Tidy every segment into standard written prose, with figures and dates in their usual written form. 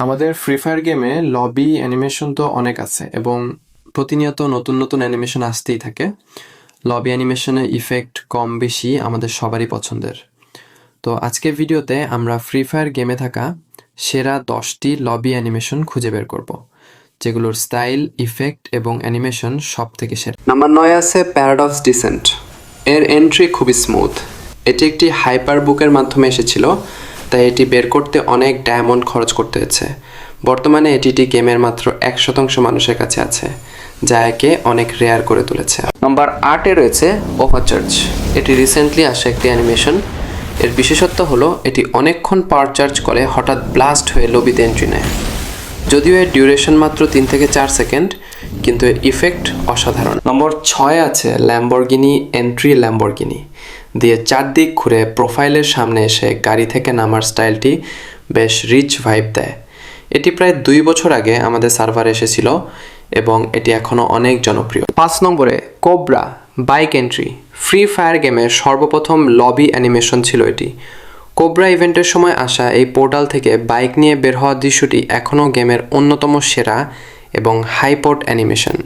আমাদের free fire গেমে lobby animation তো অনেক আছে এবং প্রতিনিয়ত নতুন নতুন অ্যানিমেশন আসতেই থাকে। লবি অ্যানিমেশনের ইফেক্ট কম বেশি আমাদের সবারই পছন্দের। তো আজকের ভিডিওতে আমরা ফ্রি ফায়ার গেমে থাকা সেরা 10টি লবি অ্যানিমেশন খুঁজে বের করব, যেগুলোর স্টাইল, ইফেক্ট এবং অ্যানিমেশন সব থেকে সেরা। নাম্বার 9 আছে প্যারাডক্স ডিসেন্ট। এর এন্ট্রি খুবই স্মুথ। এটি একটি হাইপার বুকের মাধ্যমে এসেছিল, তাই এটি বের করতে অনেক ডায়মন্ড খরচ করতে হয়েছে। বর্তমানে এটি গেমের মাত্র 1% মানুষের কাছে আছে, যা একে অনেক রেয়ার করে তুলেছে। নাম্বার 8-এ রয়েছে ওভারচার্জ। এটি রিসেন্টলি আসা একটি অ্যানিমেশন। এর বিশেষত্ব হলো এটি অনেকক্ষণ পাওয়ার চার্জ করে হঠাৎ ব্লাস্ট হয়ে লবিতে এন্ট্রি নেয়। যদিও এর ডিউরেশন মাত্র 3 থেকে 4 সেকেন্ড, কিন্তু এর ইফেক্ট অসাধারণ। নম্বর 6 আছে ল্যাম্বরগিনি এন্ট্রি। ল্যাম্বরগিনি দিয়ে চারদিক ঘুরে প্রোফাইলের সামনে এসে গাড়ি থেকে নামার স্টাইলটি বেশ রিচ ভাইব দেয়। এটি প্রায় 2 বছর আগে আমাদের সার্ভারে এসেছিল এবং এটি এখনও অনেক জনপ্রিয়। 5 নম্বরে cobra bike entry. Free fire গেমের সর্বপ্রথম লবি অ্যানিমেশন ছিল এটি। কোবরা ইভেন্টের সময় আসা এই পোর্টাল থেকে বাইক নিয়ে বের হওয়ার দৃশ্যটি এখনও গেমের অন্যতম সেরা এবং হাইপোর্ট অ্যানিমেশন।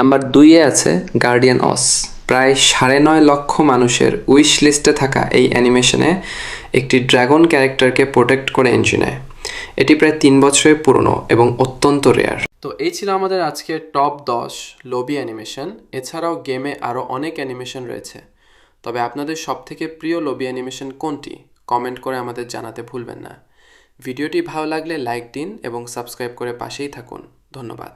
নাম্বার 2-এ আছে গার্ডিয়ান অস। প্রায় 9.5 লক্ষ মানুষের উইশ লিস্টে থাকা এই অ্যানিমেশনে একটি ড্রাগন ক্যারেক্টারকে প্রোটেক্ট করে এন্ট্রি নেয়। এটি প্রায় 3 বছরের পুরনো এবং অত্যন্ত রেয়ার। তো এই ছিল আমাদের আজকের টপ 10 লবি অ্যানিমেশন। এছাড়াও গেমে আরও অনেক অ্যানিমেশন রয়েছে। তবে আপনাদের সবথেকে প্রিয় লবি অ্যানিমেশন কোনটি কমেন্ট করে আমাদের জানাতে ভুলবেন না। ভিডিওটি ভালো লাগলে লাইক দিন এবং সাবস্ক্রাইব করে পাশেই থাকুন। ধন্যবাদ।